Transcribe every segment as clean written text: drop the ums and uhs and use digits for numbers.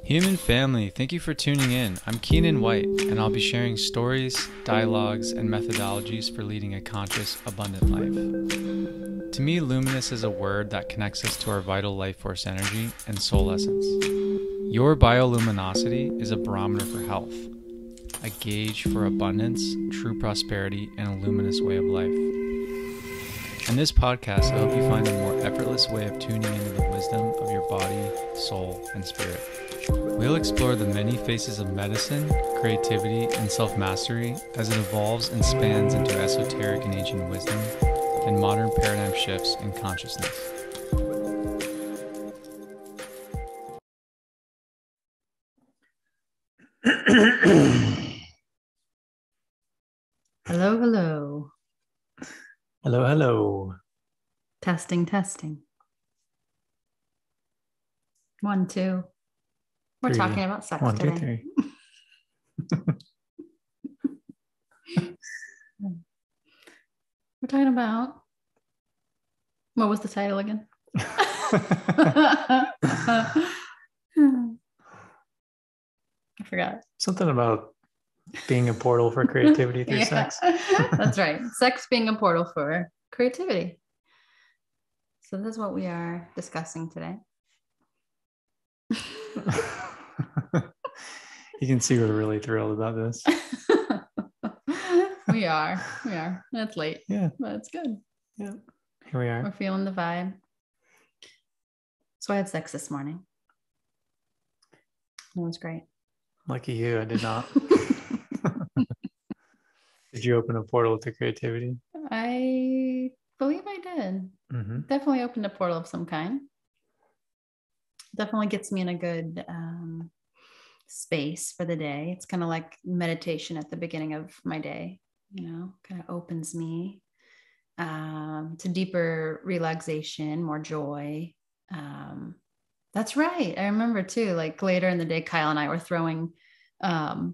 Human family, thank you for tuning in. I'm Keenan White, and I'll be sharing stories, dialogues, and methodologies for leading a conscious, abundant life. To me, luminous is a word that connects us to our vital life force energy and soul essence. Your bioluminosity is a barometer for health, a gauge for abundance, true prosperity, and a luminous way of life. In this podcast, I hope you find a more effortless way of tuning into the wisdom of your body, soul, and spirit. We'll explore the many faces of medicine, creativity, and self-mastery as it evolves and spans into esoteric and ancient wisdom and modern paradigm shifts in consciousness. Hello, hello. Hello, hello. Testing, testing. 1, 2. We're Three. talking about sex 1, 2, today. 3. We're talking about, what was the title again? I forgot. Something about being a portal for creativity through sex. That's right. Sex being a portal for creativity. So this is what we are discussing today. You can see we're really thrilled about this. We are. It's late. Yeah. But it's good. Yeah. Here we We're are. feeling the vibe. So I had sex this morning. It was great. Lucky you, I did not. Did you open a portal to creativity? I believe I did. Mm-hmm. Definitely opened a portal of some kind. Definitely gets me in a good space for the day. It's kind of like meditation at the beginning of my day, kind of opens me to deeper relaxation, more joy. That's right. I remember too, like later in the day, Kyle and I were throwing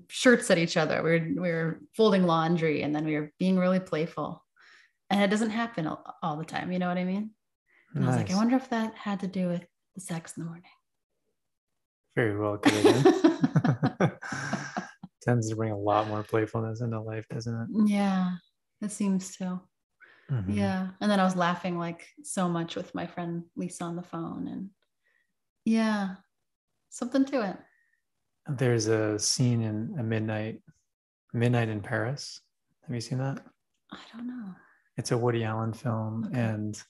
shirts at each other. We were folding laundry, and then we were being really playful. And it doesn't happen all the time. You know what I mean? And Nice. I was like, I wonder if that had to do with the sex in the morning. Very well could have been. Tends to bring a lot more playfulness into life, doesn't it? Yeah, it seems to. Mm-hmm. Yeah. And then I was laughing like so much with my friend Lisa on the phone, and yeah, something to it. There's a scene in a Midnight in Paris. Have you seen that? I don't know. It's a Woody Allen film, Okay. and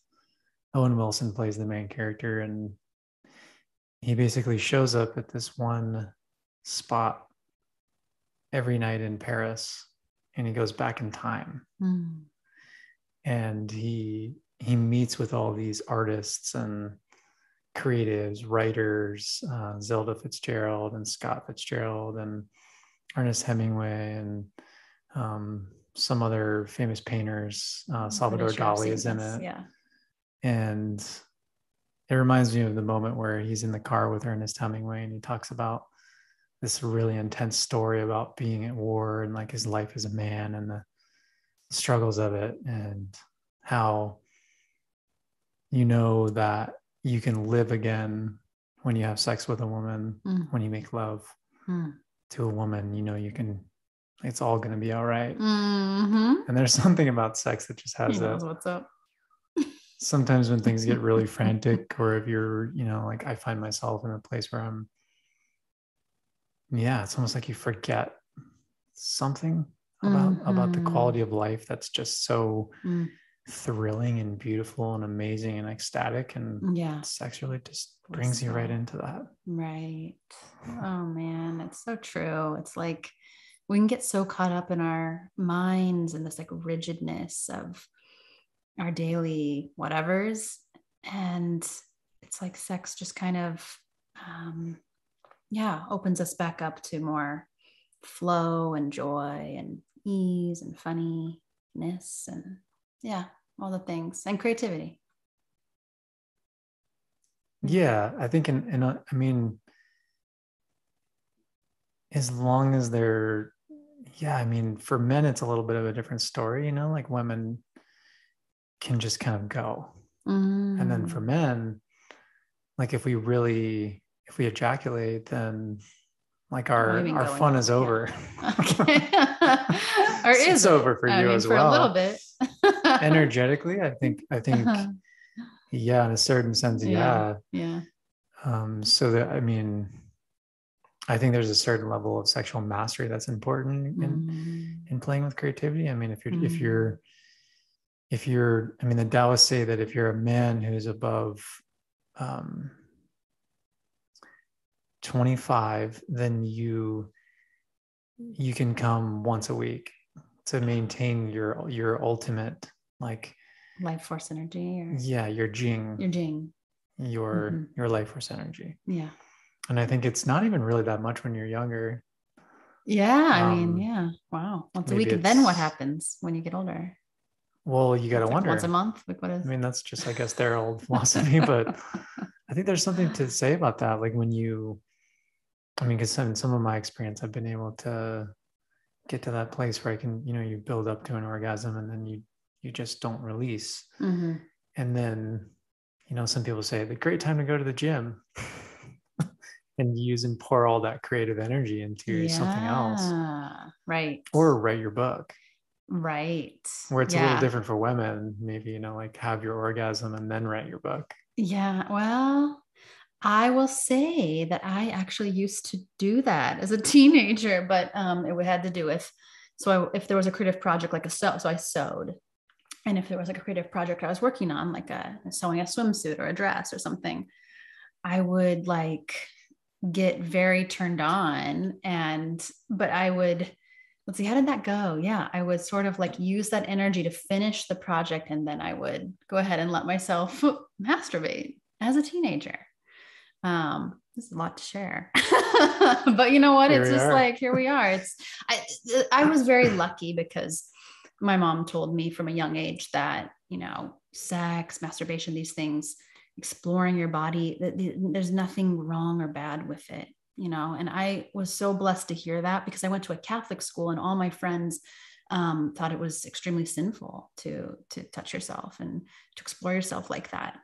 Owen Wilson plays the main character, and he basically shows up at this one spot every night in Paris, and he goes back in time. Mm. And he meets with all these artists and creatives, writers, Zelda Fitzgerald and Scott Fitzgerald and Ernest Hemingway and some other famous painters. Salvador Dali is in it. Yeah. And it reminds me of the moment where he's in the car with Ernest Hemingway, and he talks about this really intense story about being at war and like his life as a man and the struggles of it, and how that you can live again when you have sex with a woman, when you make love to a woman, you can, it's all going to be all right. Mm-hmm. And there's something about sex that just has He knows what's up. Sometimes when things get really frantic, or if you're, like I find myself in a place where it's almost like you forget something about the quality of life that's just so thrilling and beautiful and amazing and ecstatic, and sex really just brings you right into that. Right. Oh man, it's so true. It's like we can get so caught up in our minds and this like rigidness of our daily whatevers, and it's like sex just kind of opens us back up to more flow and joy and ease and funniness and all the things, and creativity. I think I mean, as long as they're for men it's a little bit of a different story, like women can just kind of go. And then for men, like if we if we ejaculate, then like We've been our going fun on, is over. Okay. Or is It's it? over for you as for well. a little bit. Energetically, I think, yeah, in a certain sense, yeah. Yeah. So that, I mean, I think there's a certain level of sexual mastery that's important in playing with creativity. I mean, if you're, I mean, the Taoists say that if you're a man who's above 25, then you can come once a week to maintain your ultimate, like, life force energy, or your jing, your life force energy. Yeah. And I think it's not even really that much when you're younger. Yeah. I mean, yeah. Wow. Once a week. And then what happens when you get older? Well, you got to wonder. Once a month? Like, what is? I mean, that's just, I guess, their old philosophy, but I think there's something to say about that. Like when you, I mean, because in some of my experience, I've been able to get to that place where I can, you build up to an orgasm and then you just don't release. And then, some people say the great time to go to the gym and use and pour all that creative energy into something else. Right. Or write your book. Right. Where it's a little different for women, maybe, like have your orgasm and then write your book. Yeah. Well, I will say that I actually used to do that as a teenager, but it had to do with, if there was a creative project, like so I sewed. And if there was like a creative project I was working on, like sewing a swimsuit or a dress or something, I would like get very turned on. But I would, let's see, how did that go? Yeah, I would sort of like use that energy to finish the project. And then I would go ahead and let myself masturbate as a teenager. This is a lot to share, but you know what? It's just like, here we are. I was very lucky because my mom told me from a young age that, sex, masturbation, these things, exploring your body, there's nothing wrong or bad with it, and I was so blessed to hear that, because I went to a Catholic school and all my friends thought it was extremely sinful to touch yourself and to explore yourself like that.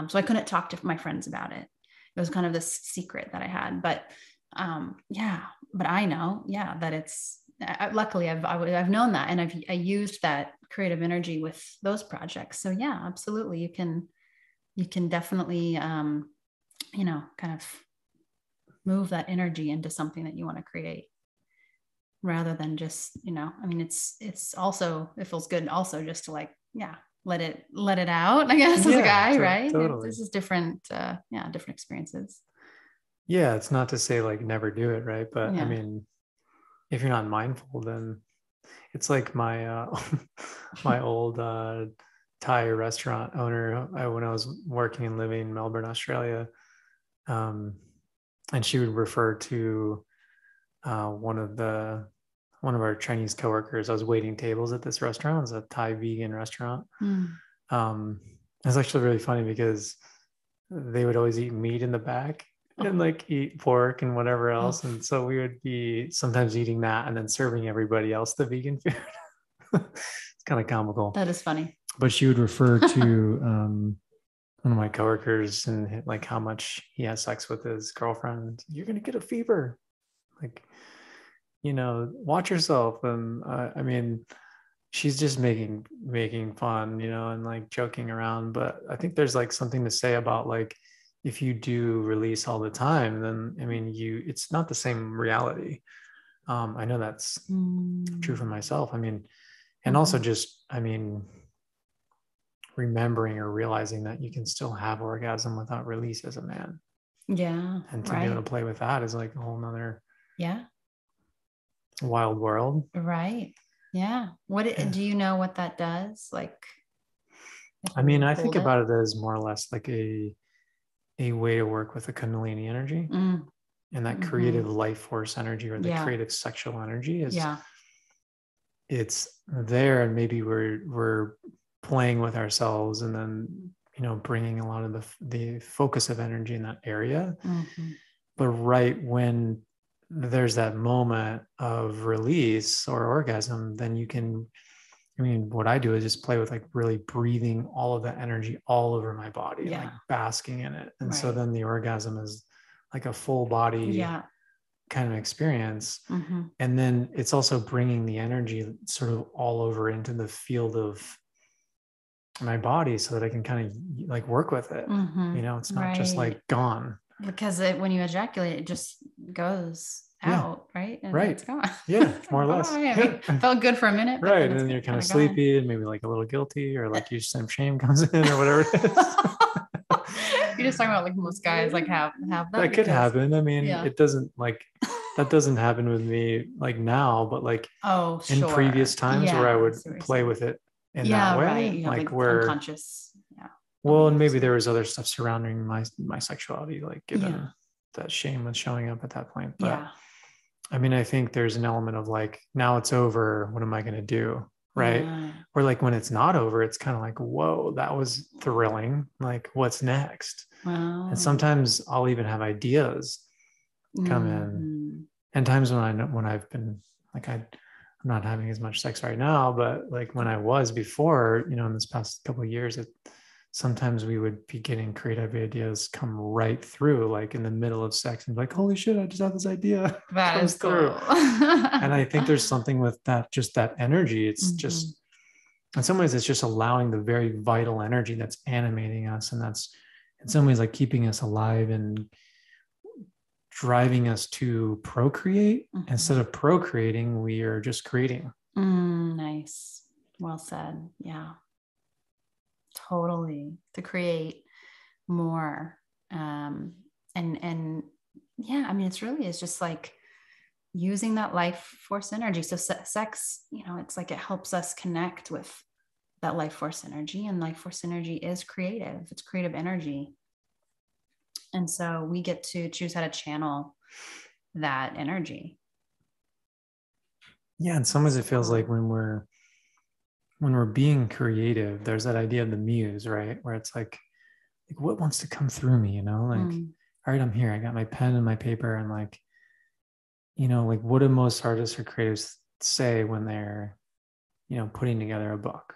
So I couldn't talk to my friends about it. It was kind of this secret that I had, but but I know, that it's, luckily I've known that, and I used that creative energy with those projects. So yeah, absolutely. You can definitely, kind of move that energy into something that you want to create, rather than just, I mean, it's also, it feels good also just to like, let it out, I guess, as a guy, right? Totally. This is different, different experiences. Yeah. It's not to say like never do it. Right. But I mean, if you're not mindful, then it's like my, my old, Thai restaurant owner, when I was working and living in Melbourne, Australia. And she would refer to, one of our Chinese coworkers. I was waiting tables at this restaurant. It was a Thai vegan restaurant. It's actually really funny because they would always eat meat in the back and like eat pork and whatever else. And so we would be sometimes eating that and then serving everybody else the vegan food. It's kind of comical. That is funny. But she would refer to one of my coworkers and like how much he has sex with his girlfriend. You're going to get a fever. Like, watch yourself. And I mean, she's just making fun, and like joking around. But I think there's like something to say about like, if you do release all the time, then I mean, it's not the same reality. I know that's true for myself. I mean, and also just, I mean, remembering or realizing that you can still have orgasm without release as a man. Yeah. And to be able to play with that is like a whole nother wild world. Right. Yeah. Do you know what that does? Like, I mean, I think about it as more or less like a way to work with the Kundalini energy and that creative life force energy, or the creative sexual energy is, it's there. And maybe we're playing with ourselves and then, bringing a lot of the focus of energy in that area. But right when there's that moment of release or orgasm, then you can, I mean, what I do is just play with like really breathing all of that energy all over my body, like basking in it. And so then the orgasm is like a full body Yeah. kind of experience. Mm-hmm. And then it's also bringing the energy sort of all over into the field of my body so that I can kind of like work with it. Mm-hmm. You know, it's not just like gone. Because when you ejaculate, it just goes out, right? And Right. it's gone. Yeah, more or less. I mean, felt good for a minute. But Right. then And then you're kind of gone. sleepy and maybe like a little guilty, or like you some shame comes in or whatever it is. You're just talking about like most guys like have that could happen. I mean, yeah. it doesn't like that doesn't happen with me like now, but like in sure. previous times where I would play with it in that way, right. You have like where unconscious. Yeah. Well, and maybe there was other stuff surrounding my sexuality, like given that shame was showing up at that point. But I mean, I think there's an element of like, now it's over. What am I going to do? Right. Yeah. Or like when it's not over, it's kind of like, whoa, that was thrilling. Like, what's next? Wow. And sometimes I'll even have ideas come in. And times when I've been like, I'm not having as much sex right now, but like when I was before, you know, in this past couple of years, sometimes we would be getting creative ideas come right through, like in the middle of sex, and like, holy shit, I just had this idea. That comes through. And I think there's something with that, just that energy. It's just, in some ways, it's just allowing the very vital energy that's animating us. And that's in some ways like keeping us alive and driving us to procreate. Instead of procreating, we are just creating. Nice. Well said. Yeah. Totally, to create more. And yeah, I mean, it's just like using that life force energy. So sex, you know, it's like it helps us connect with that life force energy, and life force energy is creative. It's creative energy. And so we get to choose how to channel that energy. Yeah, in some ways it feels like when we're being creative, there's that idea of the muse, right? Where it's like what wants to come through me, you know, like, all right, I'm here. I got my pen and my paper, and like, you know, like what do most artists or creatives say when they're, you know, putting together a book?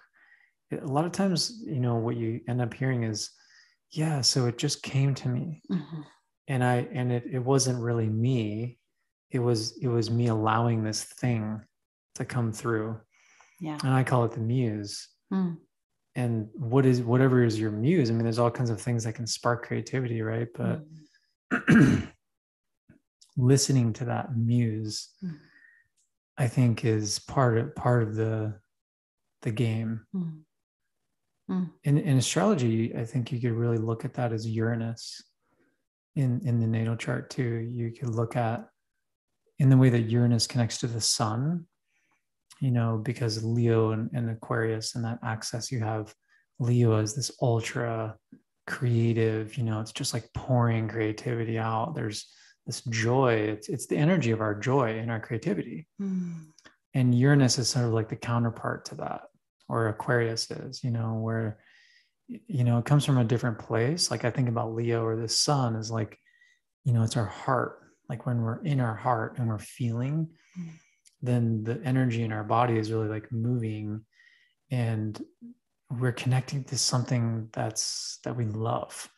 A lot of times, you know, what you end up hearing is, yeah, so it just came to me. And it wasn't really me. It was me allowing this thing to come through. Yeah. And I call it the muse. And whatever is your muse? I mean, there's all kinds of things that can spark creativity, right? But listening to that muse, I think, is part of the game. In astrology, I think you could really look at that as Uranus in the natal chart too. You could look at in the way that Uranus connects to the sun, you know, because Leo and Aquarius and that access, you have Leo as this ultra creative, you know, it's just like pouring creativity out. There's this joy. It's the energy of our joy and our creativity. And Uranus is sort of like the counterpart to that, or Aquarius is, you know, where, you know, it comes from a different place. Like I think about Leo or the sun is like, you know, it's our heart. Like when we're in our heart and we're feeling, then the energy in our body is really like moving, and we're connecting to something that we love.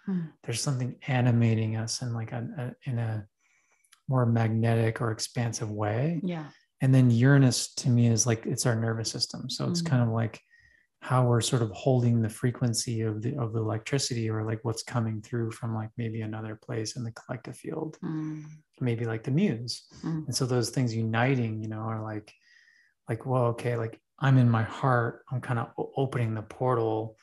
There's something animating us in like in a more magnetic or expansive way. Yeah. And then Uranus to me is like, it's our nervous system. So it's kind of like how we're sort of holding the frequency of the electricity, or like what's coming through from like maybe another place in the collective field, maybe like the muse. And so those things uniting, you know, are like, well, okay, like I'm in my heart, I'm kind of opening the portal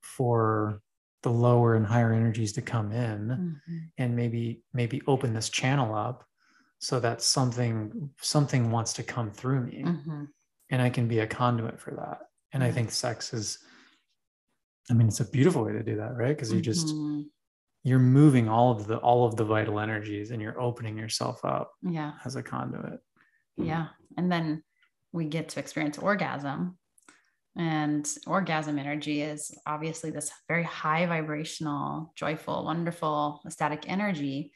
for the lower and higher energies to come in, and maybe open this channel up so that something wants to come through me, and I can be a conduit for that. And I think sex is, I mean, it's a beautiful way to do that, right? Because you're moving all of the vital energies, and you're opening yourself up as a conduit. Yeah. And then we get to experience orgasm, and orgasm energy is obviously this very high vibrational, joyful, wonderful, ecstatic energy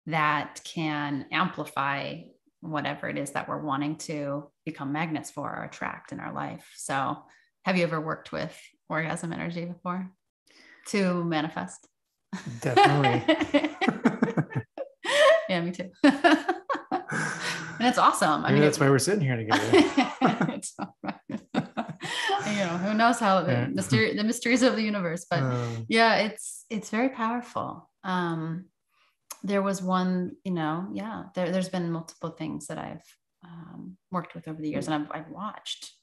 that can amplify whatever it is that we're wanting to become magnets for or attract in our life. So have you ever worked with orgasm energy before to manifest? Definitely. Yeah, me too. And it's awesome. Maybe that's why we're sitting here together. It's all right. Who knows how the mysteries of the universe, but yeah, it's very powerful. There was one, there's been multiple things that I've worked with over the years, and I've watched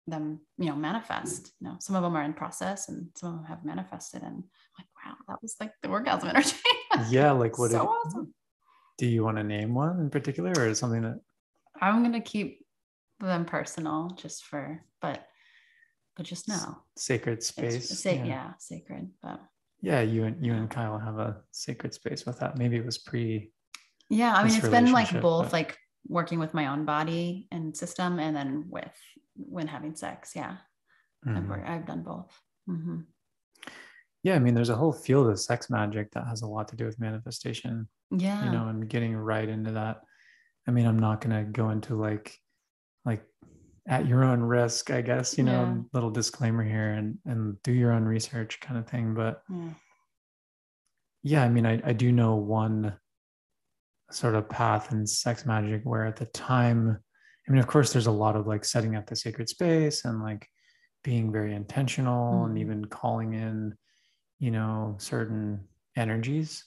them, manifest. Some of them are in process, and some of them have manifested, and I'm like, wow, that was like the orgasm energy. Yeah, like what? So awesome. Do you want to name one in particular, or something that I'm gonna keep them personal, but just know sacred space? Sacred. But yeah, you and Kyle have a sacred space with that. Maybe it was yeah, I mean, it's been like both, like working with my own body and system, and then when having sex. Yeah. Mm-hmm. I've done both. Mm-hmm. Yeah, I mean, there's a whole field of sex magic that has a lot to do with manifestation. Yeah. And getting right into that. I mean, I'm not going to go into like at your own risk, I guess, little disclaimer here, and do your own research kind of thing. But yeah, I mean, I do know one sort of path in sex magic where at the time, I mean, of course, there's a lot of like setting up the sacred space and like being very intentional and even calling in, certain energies.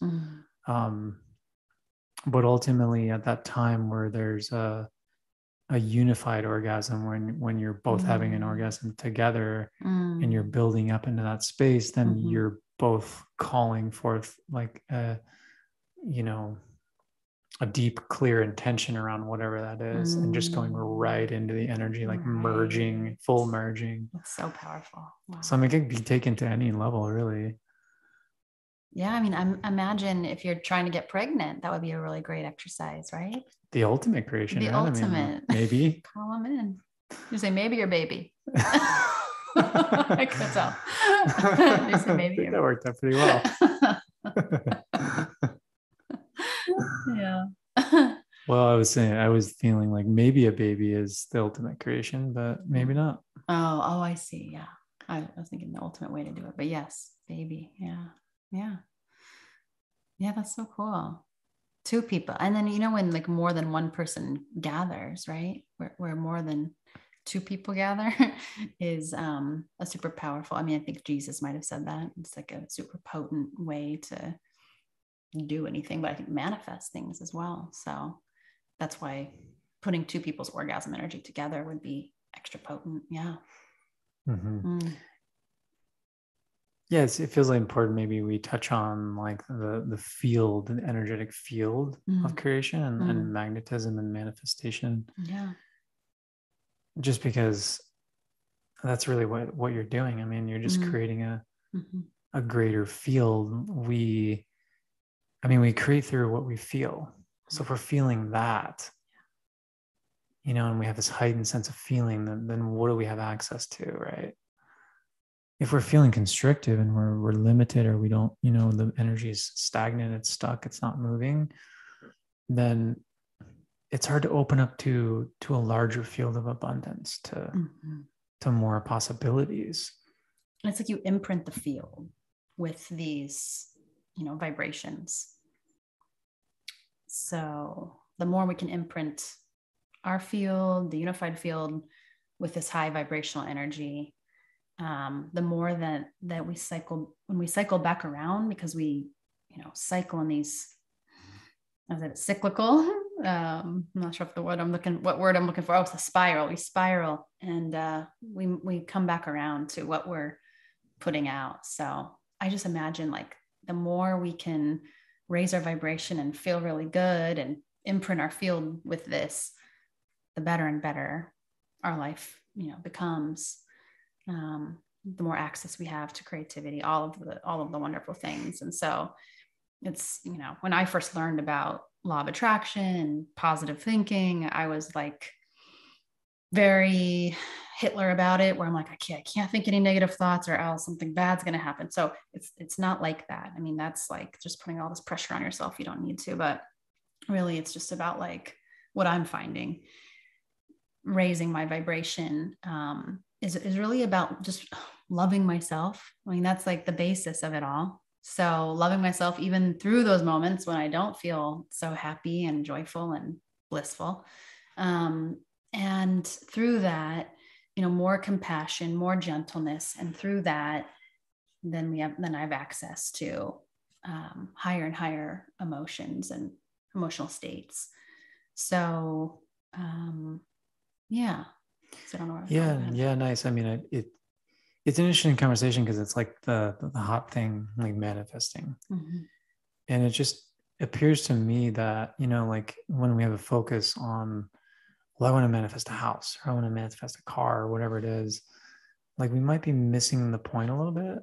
But ultimately at that time where there's a unified orgasm, when you're both having an orgasm together and you're building up into that space, then you're both calling forth like a deep, clear intention around whatever that is, and just going right into the energy, like merging, full merging. It's so powerful. Wow. So I mean, it can be taken to any level, really. Yeah, I mean, imagine if you're trying to get pregnant, that would be a really great exercise, right? The ultimate creation. The ultimate. I mean, maybe. Call them in. You say maybe your baby. I could tell. You say maybe. I think that worked out pretty well. Yeah. Well, I was feeling like maybe a baby is the ultimate creation, but maybe not. Oh, I see. Yeah. I was thinking the ultimate way to do it, but yes, baby. Yeah. Yeah, that's so cool. 2 people. And then, when like more than one person gathers, right? Where more than 2 people gather is a super powerful. I mean, I think Jesus might have said that. It's like a super potent way to do anything, but I think manifest things as well. So that's why putting 2 people's orgasm energy together would be extra potent. Yeah. Yes, it feels like important. Maybe we touch on like the field, the energetic field of creation and magnetism and manifestation. Yeah. Just because that's really what you're doing. I mean, you're just creating a greater field. We create through what we feel. So if we're feeling that, and we have this heightened sense of feeling, then what do we have access to, right? If we're feeling constrictive and we're limited, or we don't, the energy is stagnant, it's stuck, it's not moving, then it's hard to open up to a larger field of abundance, to more possibilities. And it's like you imprint the field with these, vibrations. So the more we can imprint our field, the unified field, with this high vibrational energy, the more that we cycle, when we cycle back around, because we, cycle in these, is it cyclical? I'm not sure if what word I'm looking for. Oh, it's a spiral. We spiral, and we come back around to what we're putting out. So I just imagine like the more we can raise our vibration and feel really good and imprint our field with this, the better and better our life, becomes. The more access we have to creativity, all of the wonderful things. And so it's, when I first learned about law of attraction and positive thinking, I was like very Hitler about it, where I'm like, I can't think any negative thoughts or else something bad's going to happen. So it's not like that. I mean, that's like just putting all this pressure on yourself. You don't need to, but really it's just about like what I'm finding, raising my vibration, is really about just loving myself. I mean, that's like the basis of it all. So loving myself even through those moments when I don't feel so happy and joyful and blissful. And through that, more compassion, more gentleness. And through that, then I have access to higher and higher emotions and emotional states. So, yeah. So I don't know. Yeah, nice. I mean, it's an interesting conversation because it's like the hot thing, like manifesting. Mm-hmm. And it just appears to me that, like when we have a focus on, well, I want to manifest a house, or I want to manifest a car, or whatever it is, like we might be missing the point a little bit.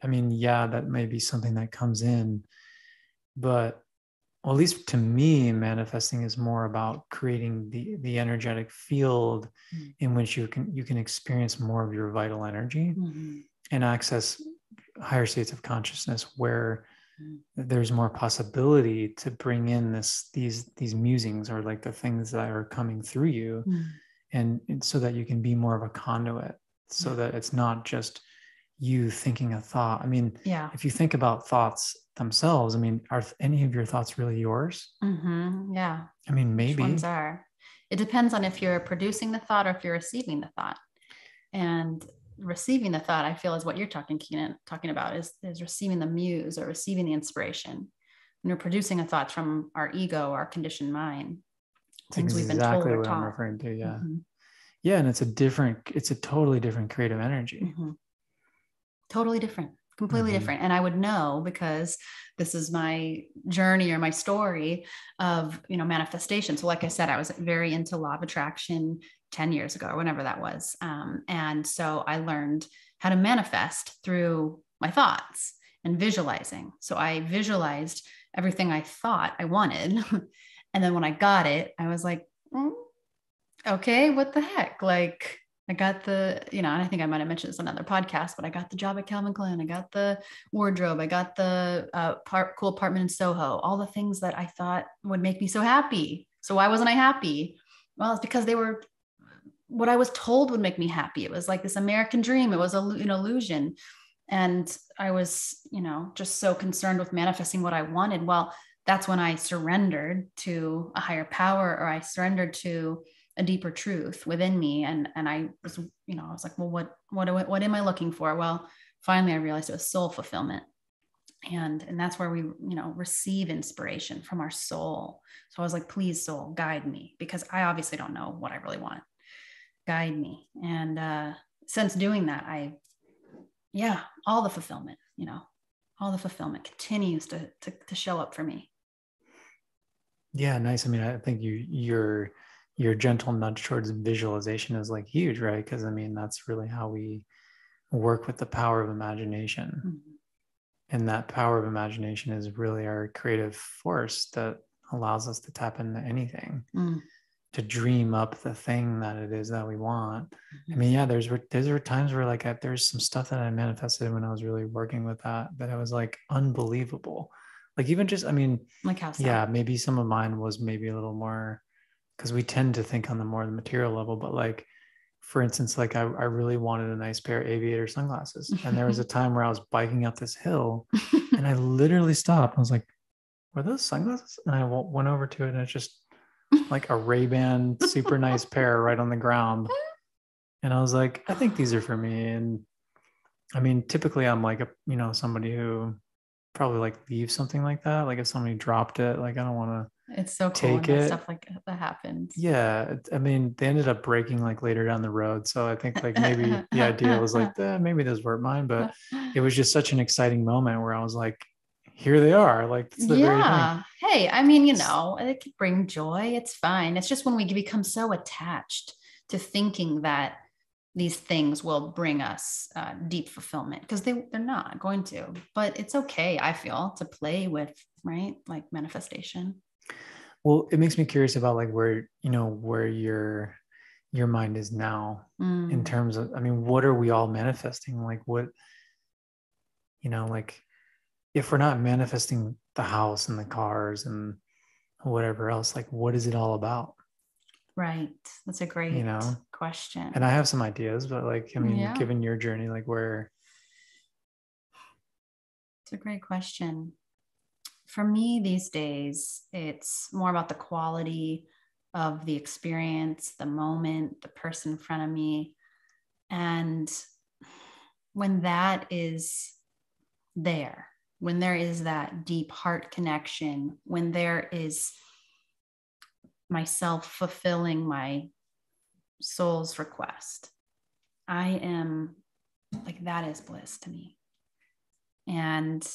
I mean, yeah, that may be something that comes in, but well, at least to me, manifesting is more about creating the energetic field in which you can experience more of your vital energy and access higher states of consciousness where there's more possibility to bring in these musings, or like the things that are coming through you, and so that you can be more of a conduit, so that it's not just you thinking a thought. I mean, if you think about thoughts themselves, I mean, are any of your thoughts really yours? Yeah. I mean, maybe. Which ones are? It depends on if you're producing the thought or if you're receiving the thought. And receiving the thought, I feel, is what you're talking about, is receiving the muse or receiving the inspiration. When you're producing a thought from our ego, our conditioned mind, things we've been told or what taught. I'm referring to. Yeah. Yeah. And it's a totally different creative energy. Totally different, completely different. And I would know because this is my journey or my story of, manifestation. So like I said, I was very into law of attraction 10 years ago, or whenever that was. And so I learned how to manifest through my thoughts and visualizing. So I visualized everything I thought I wanted. And then when I got it, I was like, okay, what the heck? Like, I got the, and I think I might have mentioned this on another podcast, but I got the job at Calvin Klein. I got the wardrobe. I got the cool apartment in Soho, all the things that I thought would make me so happy. So why wasn't I happy? Well, it's because they were what I was told would make me happy. It was like this American dream. It was an illusion. And I was, just so concerned with manifesting what I wanted. Well, that's when I surrendered to a higher power, or I surrendered to a deeper truth within me. And I was, I was like, well, what am I looking for? Well, finally I realized it was soul fulfillment. And that's where we, receive inspiration from our soul. So I was like, please, soul, guide me, because I obviously don't know what I really want. Guide me. And since doing that, all the fulfillment, all the fulfillment continues to show up for me. Yeah, nice. I mean, I think your gentle nudge towards visualization is like huge, right? Because I mean, that's really how we work with the power of imagination. And that power of imagination is really our creative force that allows us to tap into anything, to dream up the thing that it is that we want. I mean, yeah, there were times where like there's some stuff that I manifested when I was really working with that I was like unbelievable. Like even just, I mean, like how so? Yeah, maybe some of mine was maybe a little more, because we tend to think on the more the material level, but like, for instance, like I really wanted a nice pair of aviator sunglasses. And there was a time where I was biking up this hill and I literally stopped. I was like, were those sunglasses? And I went over to it and it's just like a Ray-Ban super nice pair right on the ground. And I was like, I think these are for me. And I mean, typically I'm like somebody who probably like leave something like that. Like if somebody dropped it, like I don't want to. It's so cool when that stuff like that happens. Yeah, I mean, they ended up breaking like later down the road. So I think like maybe the idea was like, maybe those weren't mine, but it was just such an exciting moment where I was like, here they are. Like it's the very thing. Hey, I mean, it could bring joy. It's fine. It's just when we become so attached to thinking that these things will bring us deep fulfillment, because they're not going to. But it's okay, I feel, to play with, right? Like manifestation. Well, it makes me curious about like where your mind is now in terms of, I mean, what are we all manifesting? Like what, like if we're not manifesting the house and the cars and whatever else, like what is it all about? Right. That's a great question. And I have some ideas, but like, I mean, given your journey, like It's a great question. For me these days, it's more about the quality of the experience, the moment, the person in front of me. And when that is there, when there is that deep heart connection, when there is myself fulfilling my soul's request, I am like, that is bliss to me. And,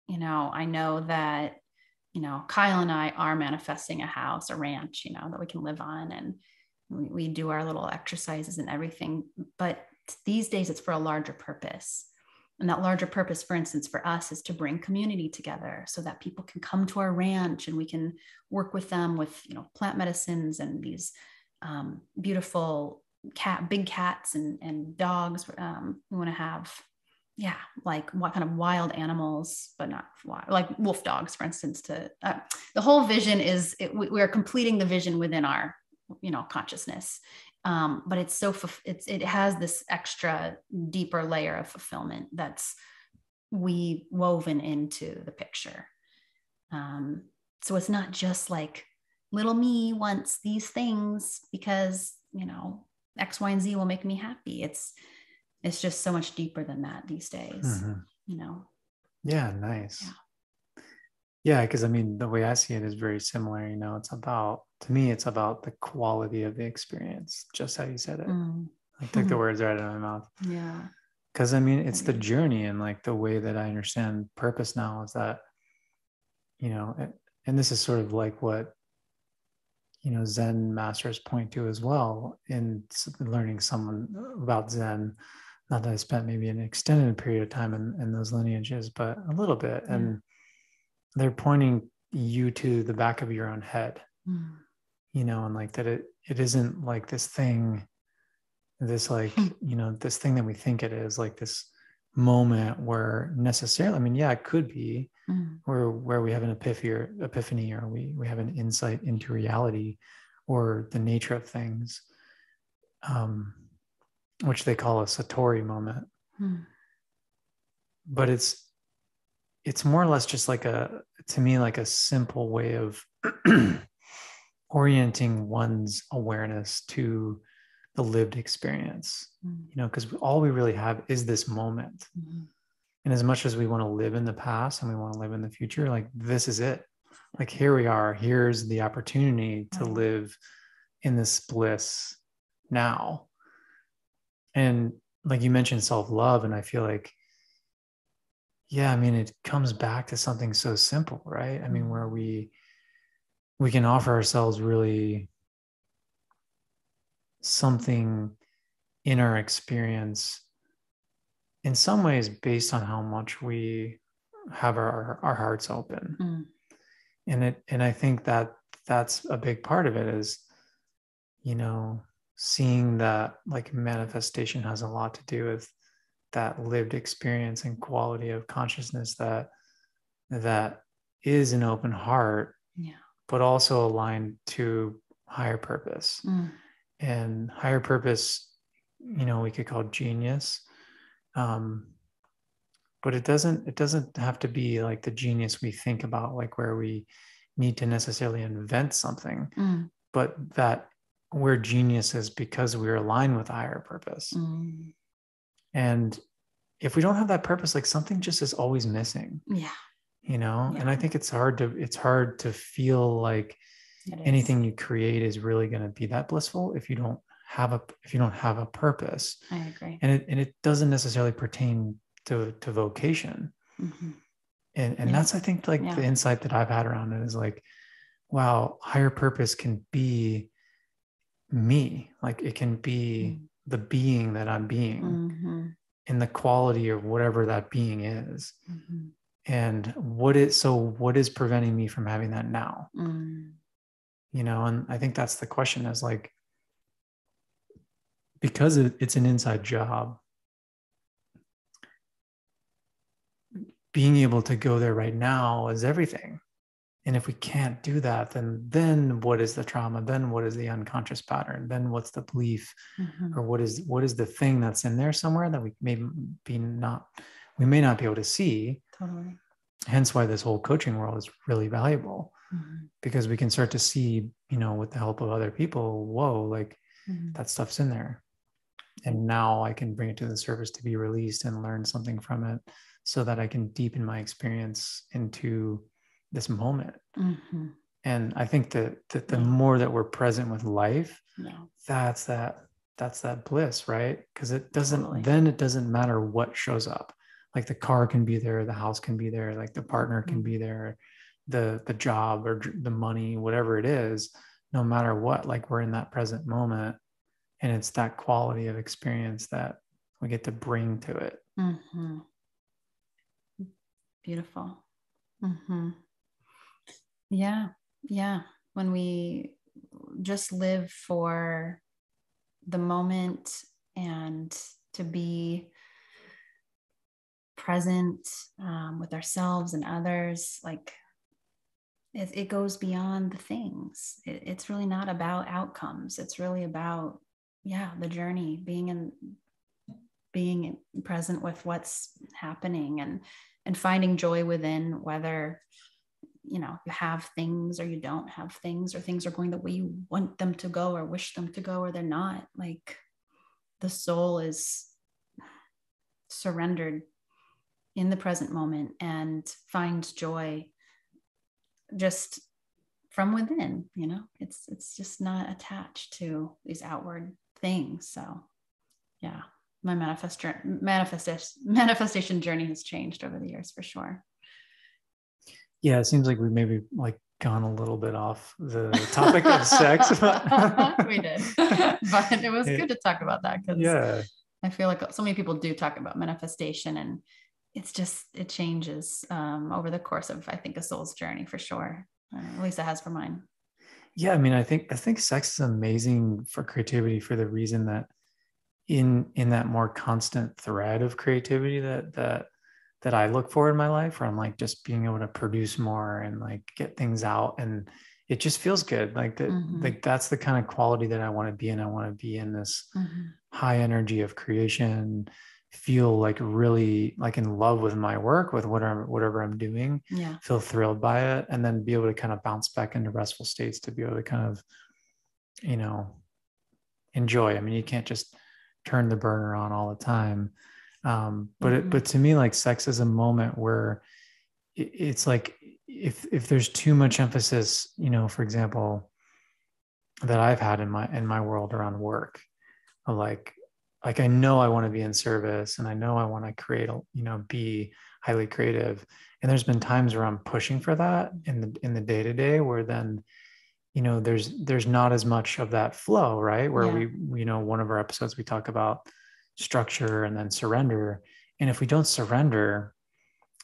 I know that, Kyle and I are manifesting a house, a ranch, that we can live on. And we do our little exercises and everything. But these days it's for a larger purpose. And that larger purpose, for instance, for us is to bring community together so that people can come to our ranch and we can work with them with, plant medicines and these beautiful big cats and dogs. We want to have, like what kind of wild animals, but not wild, like wolf dogs, for instance. The whole vision is we are completing the vision within our, consciousness. But it's it has this extra deeper layer of fulfillment that's we woven into the picture. So it's not just like little me wants these things because, X, Y, and Z will make me happy. It's just so much deeper than that these days, Yeah, nice. Yeah. Because the way I see it is very similar. To me, it's about the quality of the experience, just how you said it. I took the words right out of my mouth. Yeah. Because it's the journey, and like the way that I understand purpose now is that, and this is sort of like what, Zen masters point to as well in learning someone about Zen. Not that I spent maybe an extended period of time in those lineages, but a little bit. Yeah. And they're pointing you to the back of your own head, and like that it isn't like this thing, this like, this thing that we think it is, like this moment where necessarily, it could be where we have an epiphany, or we have an insight into reality or the nature of things, which they call a Satori moment. But it's more or less just like to me, like a simple way of orienting one's awareness to the lived experience, because all we really have is this moment. And as much as we want to live in the past and we want to live in the future, like this is it. Like here we are, here's the opportunity to live in this bliss now. And like you mentioned self-love, and I feel like, it comes back to something so simple, right? Where we can offer ourselves really something in our experience, in some ways based on how much we have our hearts open. And I think that that's a big part of it is, seeing that like manifestation has a lot to do with that lived experience and quality of consciousness that is an open heart, but also aligned to higher purpose. And higher purpose, we could call genius. But it doesn't have to be like the genius we think about, like where we need to necessarily invent something, but that we're geniuses because we're aligned with a higher purpose. And if we don't have that purpose, like something just is always missing. And I think it's hard to feel like anything you create is really going to be that blissful if you don't have a purpose. I agree. And it doesn't necessarily pertain to vocation. And that's, I think, like the insight that I've had around it is like, wow, higher purpose can be me. Like it can be the being that I'm being, in the quality of whatever that being is. And what is preventing me from having that now? And I think that's the question, is like, because it's an inside job, being able to go there right now is everything. And if we can't do that, then what is the trauma? Then what is the unconscious pattern? Then what's the belief? Or what is the thing that's in there somewhere that we maybe not we may not be able to see. Totally. Hence why this whole coaching world is really valuable, because we can start to see, with the help of other people, whoa, like that stuff's in there. And now I can bring it to the surface to be released and learn something from it so that I can deepen my experience into this moment. And I think that the more that we're present with life, that's that bliss, right? Because it doesn't matter what shows up. Like the car can be there, the house can be there, like the partner can be there, the job or the money, whatever it is, no matter what, like we're in that present moment. And it's that quality of experience that we get to bring to it. Beautiful. Yeah. When we just live for the moment and to be present with ourselves and others, like it goes beyond the things. It's really not about outcomes. It's really about, the journey, being present with what's happening and finding joy within, whether you have things or you don't have things, or things are going the way you want them to go or wish them to go, or they're not. Like the soul is surrendered in the present moment and finds joy just from within. It's just not attached to these outward things. So my manifestation journey has changed over the years, for sure. Yeah, it seems like we maybe like gone a little bit off the topic of sex. We did, but it was good to talk about that, because I feel like so many people do talk about manifestation, and it changes over the course of, I think, a soul's journey, for sure. At least it has for mine. Yeah, I mean, I think sex is amazing for creativity for the reason that in that more constant thread of creativity that I look for in my life, where I'm like just being able to produce more and like get things out, and it just feels good. Like that, like that's the kind of quality that I want to be in. I want to be in this high energy of creation, feel like really like in love with my work, with whatever I'm doing, feel thrilled by it, and then be able to kind of bounce back into restful states to be able to kind of, enjoy. I mean, you can't just turn the burner on all the time. But to me, like sex is a moment where it's like, if there's too much emphasis, for example, that I've had in my world around work, like I know I want to be in service, and I know I want to create, be highly creative. And there's been times where I'm pushing for that in the day-to-day, where then, there's not as much of that flow, right? Where we, one of our episodes, we talk about structure and then surrender. And if we don't surrender,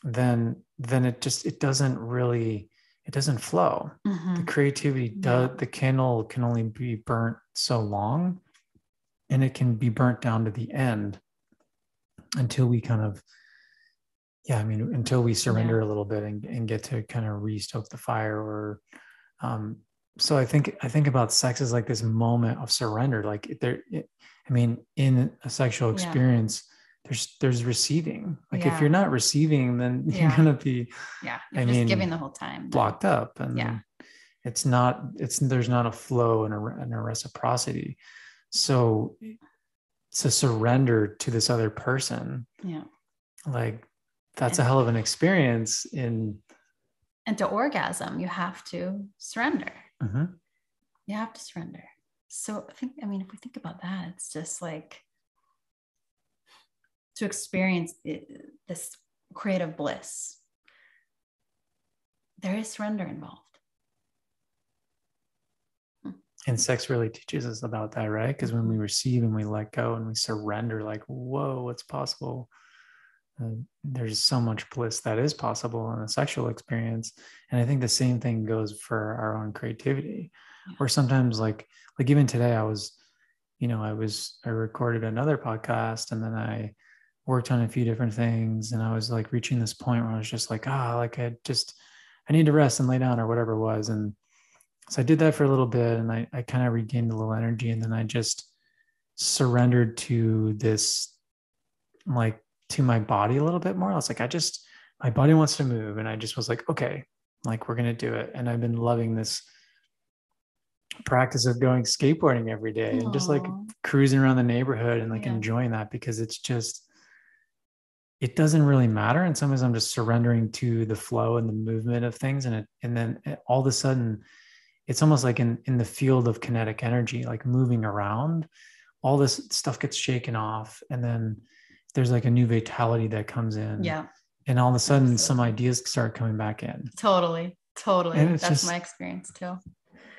then it doesn't flow. The creativity the candle can only be burnt so long, and it can be burnt down to the end until we kind of, until we surrender a little bit and get to kind of re-stoke the fire. Or so I think about sex as like this moment of surrender. Like in a sexual experience, there's receiving. Like if you're not receiving, then you're gonna be you're just giving the whole time, blocked up, and there's not a flow and a reciprocity. So to surrender to this other person, like that's a hell of an experience. And to orgasm, you have to surrender. You have to surrender. So if we think about that, it's just like to experience this creative bliss, there is surrender involved. And sex really teaches us about that, right? Because when we receive and we let go and we surrender, like, whoa, what's possible? There's so much bliss that is possible in a sexual experience. And I think the same thing goes for our own creativity. Or sometimes like even today, I recorded another podcast, and then I worked on a few different things, and I was like reaching this point where I was just like, I need to rest and lay down, or whatever it was. And so I did that for a little bit, and I kind of regained a little energy, and then I just surrendered to this like to my body a little bit more. I was like, my body wants to move. And I just was like, okay, like we're going to do it. And I've been loving this practice of going skateboarding every day and just like cruising around the neighborhood and like enjoying that, because it's just, it doesn't really matter. And sometimes I'm just surrendering to the flow and the movement of things. And then all of a sudden it's almost like in the field of kinetic energy, like moving around, all this stuff gets shaken off. And then there's like a new vitality that comes in. Yeah. And all of a sudden some ideas start coming back in. Totally. And That's my experience too.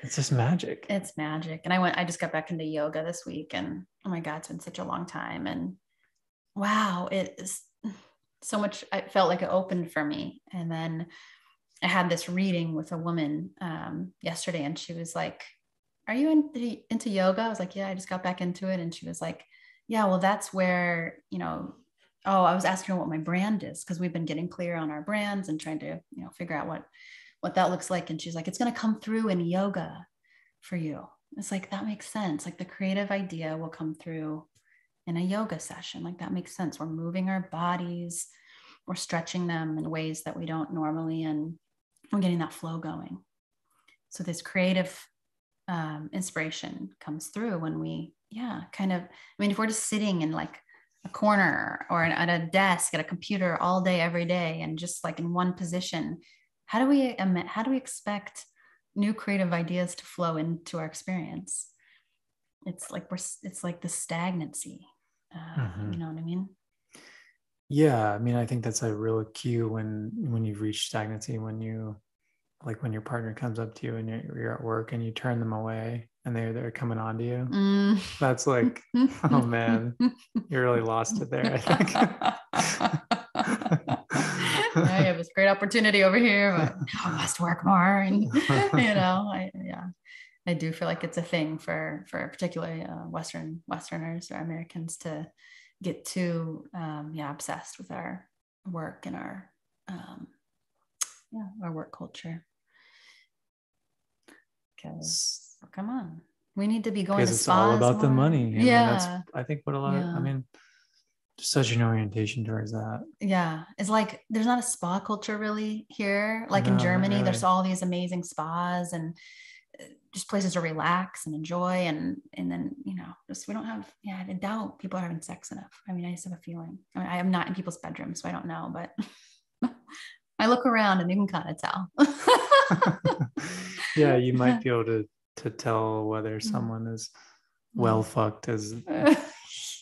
It's just magic. It's magic. And I just got back into yoga this week, and oh my God, it's been such a long time. And wow, it is so much. I felt like it opened for me. And then I had this reading with a woman yesterday, and she was like, are you into yoga? I was like, yeah, I just got back into it. And she was like, yeah, well, that's where, I was asking her what my brand is, because we've been getting clear on our brands and trying to, figure out what that looks like. And she's like, it's going to come through in yoga for you. It's like, that makes sense. Like the creative idea will come through in a yoga session. Like that makes sense. We're moving our bodies, we're stretching them in ways that we don't normally, and we're getting that flow going. So this creative inspiration comes through when we, if we're just sitting in like a corner or at a desk at a computer all day, every day, and just like in one position, how do we expect new creative ideas to flow into our experience? It's like the stagnancy. You know what I mean? Yeah. I mean, I think that's a real cue when you've reached stagnancy, when your partner comes up to you and you're at work and you turn them away and they're coming on to you. That's like, oh man, you really lost it there, I think. I have this great opportunity over here, but I must work more. And, I do feel like it's a thing for particularly Westerners or Americans to get too, obsessed with our work and our work culture. Because come on, we need to be going to spas. It's all about the money. I mean, that's, I think, what a lot of, just such an orientation towards that. Yeah. It's like, there's not a spa culture really here. Like in Germany, really. There's all these amazing spas and just places to relax and enjoy. And then, we don't have, I doubt people are having sex enough. I mean, I just have a feeling. I mean, I am not in people's bedrooms, so I don't know, but I look around and you can kind of tell. Yeah, you might be able to tell whether someone is well fucked as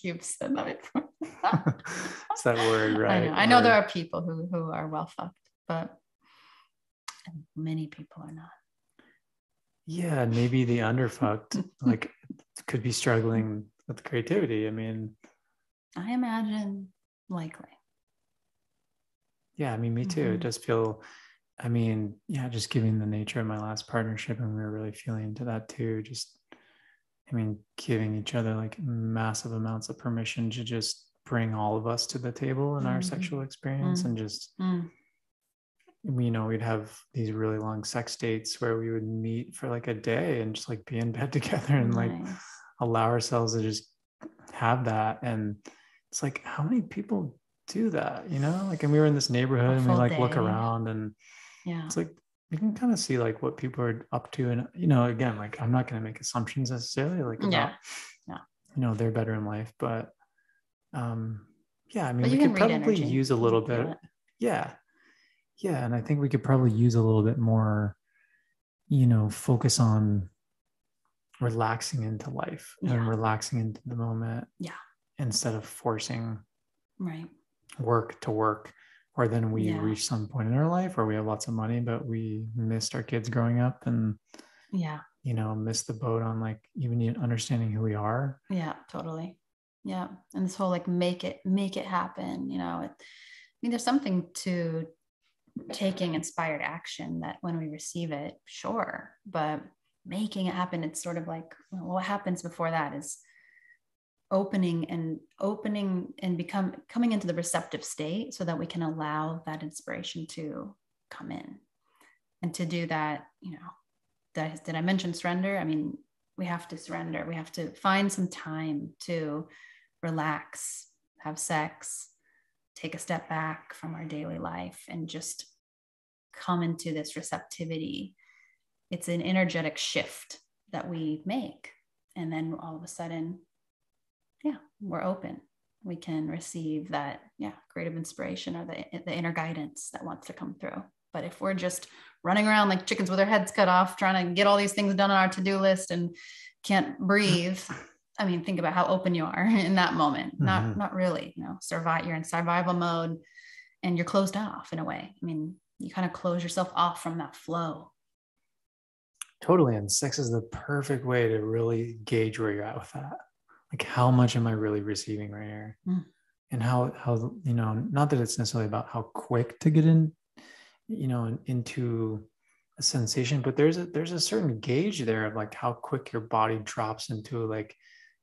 you've said that before. It's that word, right? I know there are people who are well fucked, but many people are not. Yeah, maybe the underfucked like could be struggling with creativity. I mean, I imagine likely. Yeah, I mean, me too. It does feel, just given the nature of my last partnership, and we were really feeling into that too. Just, giving each other like massive amounts of permission to just bring all of us to the table in our sexual experience, and just, we'd have these really long sex dates where we would meet for like a day and just like be in bed together and like allow ourselves to just have that. And it's like, how many people do that, like, and we were in this neighborhood and we like look around and it's like you can kind of see like what people are up to, and again, like I'm not going to make assumptions necessarily like about they're better in life, but we could probably use a little bit. And I think we could probably use a little bit more focus on relaxing into life and relaxing into the moment instead of forcing work to work, or then we reach some point in our life where we have lots of money but we missed our kids growing up and missed the boat on like even understanding who we are. Totally. And this whole like make it happen, there's something to taking inspired action that when we receive it, sure, but making it happen, it's sort of like, what happens before that is opening and coming into the receptive state so that we can allow that inspiration to come in. And to do that, did I mention surrender? I mean, we have to surrender. We have to find some time to relax, have sex, take a step back from our daily life and just come into this receptivity, it's an energetic shift that we make. And then all of a sudden, we're open. We can receive that, creative inspiration or the inner guidance that wants to come through. But if we're just running around like chickens with our heads cut off, trying to get all these things done on our to-do list and can't breathe, I mean, think about how open you are in that moment. Not really, you're in survival mode and you're closed off in a way. I mean, you kind of close yourself off from that flow. Totally. And sex is the perfect way to really gauge where you're at with that. Like, how much am I really receiving right here? And how, not that it's necessarily about how quick to get in, into a sensation, but there's a certain gauge there of like how quick your body drops into like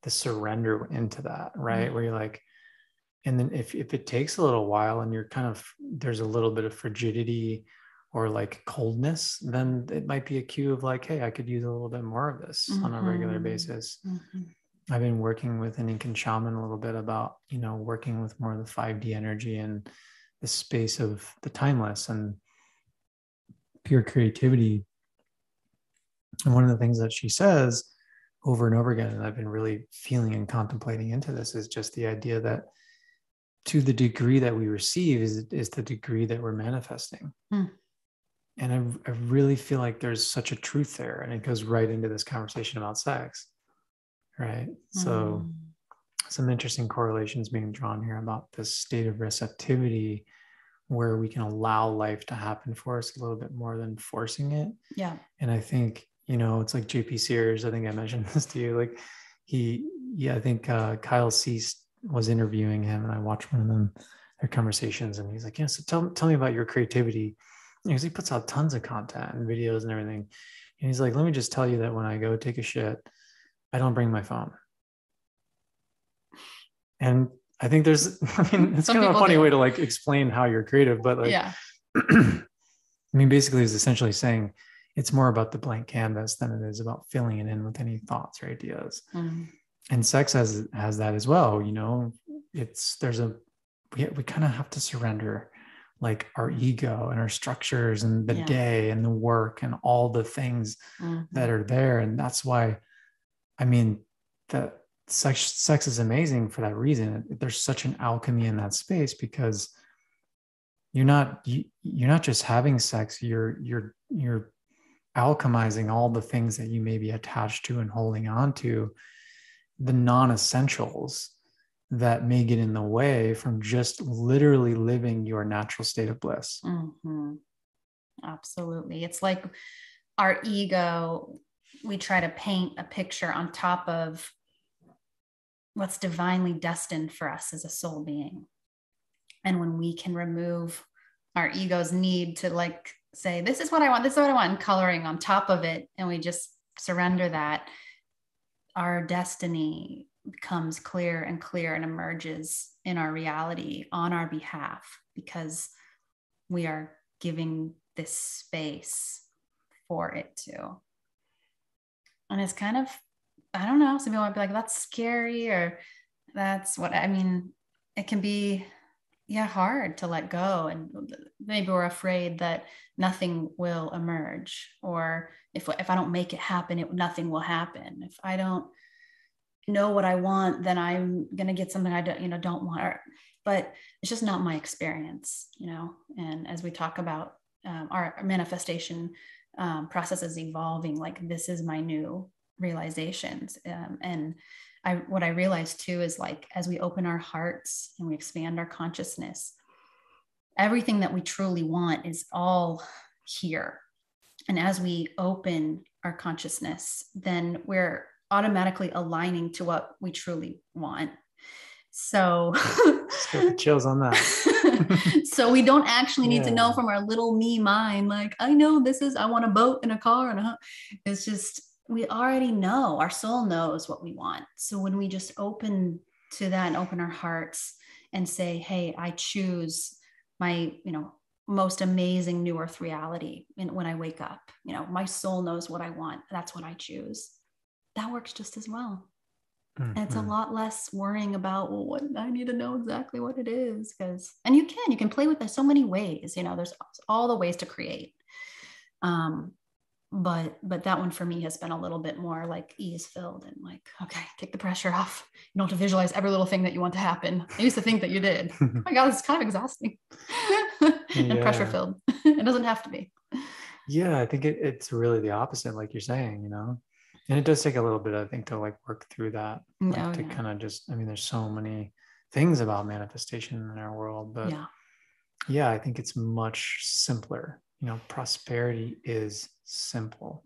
the surrender into that, right? Where you're like, and then if it takes a little while and you're kind of, there's a little bit of frigidity or like coldness, then it might be a cue of like, hey, I could use a little bit more of this on a regular basis. I've been working with an Incan shaman a little bit about, working with more of the 5D energy and the space of the timeless and pure creativity. And one of the things that she says over and over again, and I've been really feeling and contemplating into this, is just the idea that to the degree that we receive is the degree that we're manifesting. And I really feel like there's such a truth there. And it goes right into this conversation about sex, right? So some interesting correlations being drawn here about this state of receptivity where we can allow life to happen for us a little bit more than forcing it. Yeah. And I think, it's like JP Sears. I think I mentioned this to you. Like I think Kyle Cease was interviewing him and I watched one of their conversations and he's like, so tell me about your creativity. Because he puts out tons of content and videos and everything. And he's like, let me just tell you that when I go take a shit, I don't bring my phone. And I think it's kind of a funny way to like explain how you're creative, but like, basically it's essentially saying it's more about the blank canvas than it is about filling it in with any thoughts or ideas. And sex has that as well. We kind of have to surrender like our ego and our structures and the day and the work and all the things that are there. And that's why, that sex is amazing for that reason. There's such an alchemy in that space because you're not just having sex, you're alchemizing all the things that you may be attached to and holding on to, the non-essentials that may get in the way from just literally living your natural state of bliss. Absolutely. It's like our ego, we try to paint a picture on top of what's divinely destined for us as a soul being. And when we can remove our ego's need to like say, this is what I want, and coloring on top of it, and we just surrender that, our destiny becomes clear and clear and emerges in our reality on our behalf because we are giving this space for it to. And it's kind of, I don't know, some people might be like, that's scary, or that's what, it can be, hard to let go. And maybe we're afraid that nothing will emerge, or if I don't make it happen, nothing will happen. If I don't know what I want, then I'm going to get something I don't want. But it's just not my experience, and as we talk about our manifestation processes evolving, like this is my new realizations. And what I realized too is like, as we open our hearts and we expand our consciousness, everything that we truly want is all here. And as we open our consciousness, then we're automatically aligning to what we truly want. So just got the chills on that. So we don't actually need to know from our little me mind, like, I know I want a boat and a car and it's just, we already know, our soul knows what we want. So when we just open to that and open our hearts and say, hey, I choose my, most amazing new earth reality. And when I wake up, my soul knows what I want. That's what I choose. That works just as well. And it's a lot less worrying about, well, what I need to know exactly what it is. And you can play with it so many ways, there's all the ways to create. But that one for me has been a little bit more like ease filled and like, okay, take the pressure off. You don't have to visualize every little thing that you want to happen. I used to think that you did. Oh my God, it's kind of exhausting and pressure filled. It doesn't have to be. Yeah, I think it's really the opposite, like you're saying, and it does take a little bit, I think, to like work through that, like to kind of just, I mean, there's so many things about manifestation in our world, but yeah, I think it's much simpler. Prosperity is simple.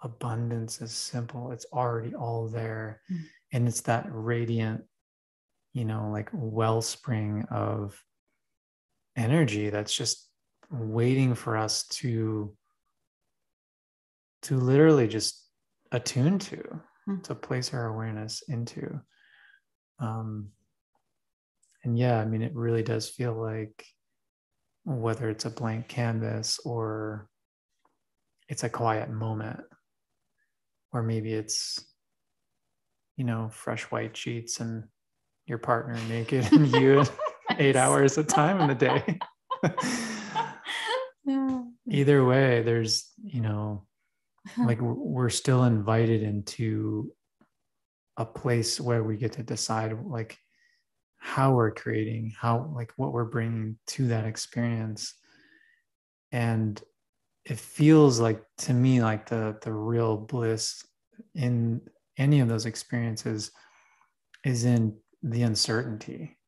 Abundance is simple. It's already all there. And it's that radiant, like wellspring of energy that's just waiting for us to literally just attune to place our awareness into. And yeah, I mean, it really does feel like, whether it's a blank canvas or it's a quiet moment, or maybe it's, fresh white sheets and your partner naked and you 8 hours of time in the day. Either way, there's, like we're still invited into a place where we get to decide like how we're creating, how, like what we're bringing to that experience. And it feels like, to me, like the real bliss in any of those experiences is in the uncertainty.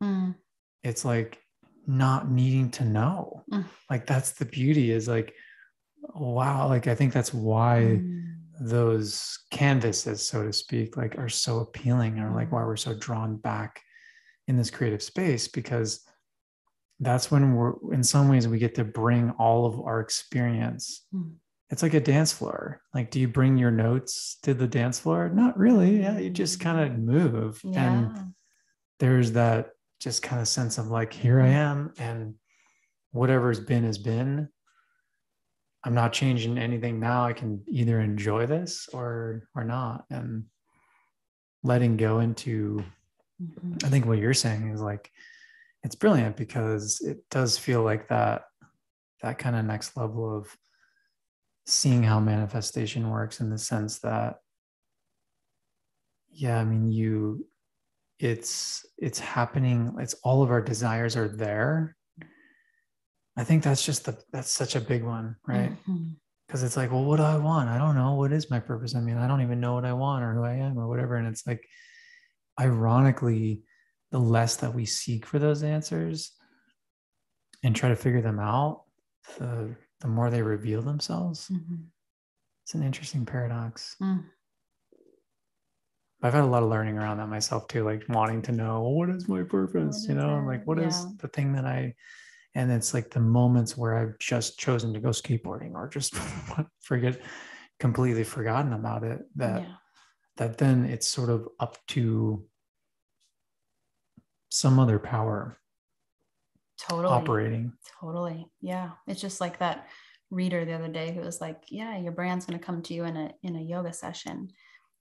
It's like not needing to know. Like that's the beauty, is like, wow, like I think that's why those canvases, so to speak, like are so appealing, or like why we're so drawn back in this creative space, because that's when we're, in some ways, we get to bring all of our experience. It's like a dance floor. Like, do you bring your notes to the dance floor? Not really. Yeah, you just kind of move. And there's that just kind of sense of like, here I am, and whatever's been has been. I'm not changing anything now. I can either enjoy this or not. And letting go into, I think what you're saying is like, it's brilliant, because it does feel like that kind of next level of seeing how manifestation works, in the sense that, yeah, I mean, it's happening. It's all of our desires are there. I think that's such a big one, right? Because it's like, well, what do I want? I don't know. What is my purpose? I mean, I don't even know what I want or who I am or whatever. And it's like, ironically, the less that we seek for those answers and try to figure them out, the more they reveal themselves. It's an interesting paradox. I've had a lot of learning around that myself too, like wanting to know, well, what is my purpose? I'm like, what is the thing that and it's like the moments where I've just chosen to go skateboarding, or just completely forgotten about it, that then it's sort of up to some other power operating. Totally. Yeah. It's just like that reader the other day who was like, yeah, your brand's going to come to you in a yoga session.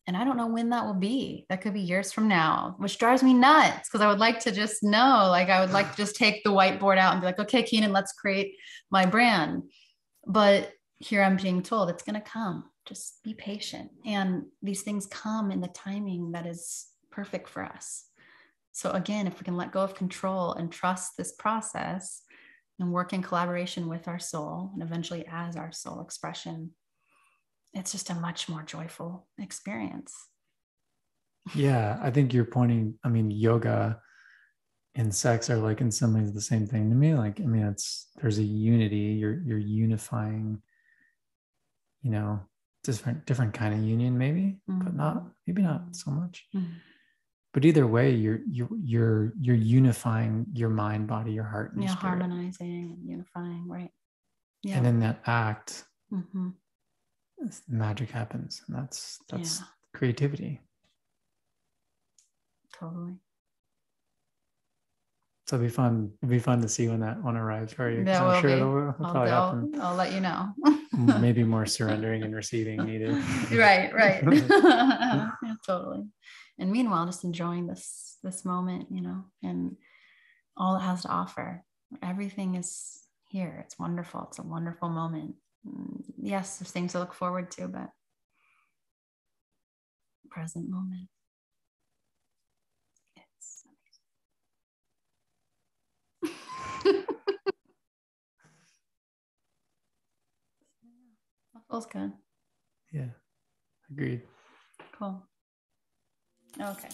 And I don't know when that will be. That could be years from now, which drives me nuts, because I would like to just know, like, I would like to just take the whiteboard out and be like, okay, Keenan, let's create my brand. But here I'm being told it's going to come. Just be patient. And these things come in the timing that is perfect for us. So again, if we can let go of control and trust this process and work in collaboration with our soul, and eventually as our soul expression, it's just a much more joyful experience. Yeah, I think you're pointing, I mean, yoga and sex are like in some ways the same thing to me. Like, I mean, there's a unity, you're unifying, different kind of union maybe, but maybe not so much. But either way, you're unifying your mind, body, your heart, and your spirit. Harmonizing and unifying, right? Yeah. And in that act, magic happens, and that's creativity. Totally. So it'd be fun to see when that one arrives for you. That will I'm sure be. it'll probably happen. I'll let you know. Maybe more surrendering and receiving needed. Right. Yeah, totally. And meanwhile, just enjoying this moment, you know, and all it has to offer. Everything is here. It's wonderful. It's a wonderful moment. Yes, there's things to look forward to, but present moment. It's amazing. That feels good. Yeah, agreed. Cool. Okay.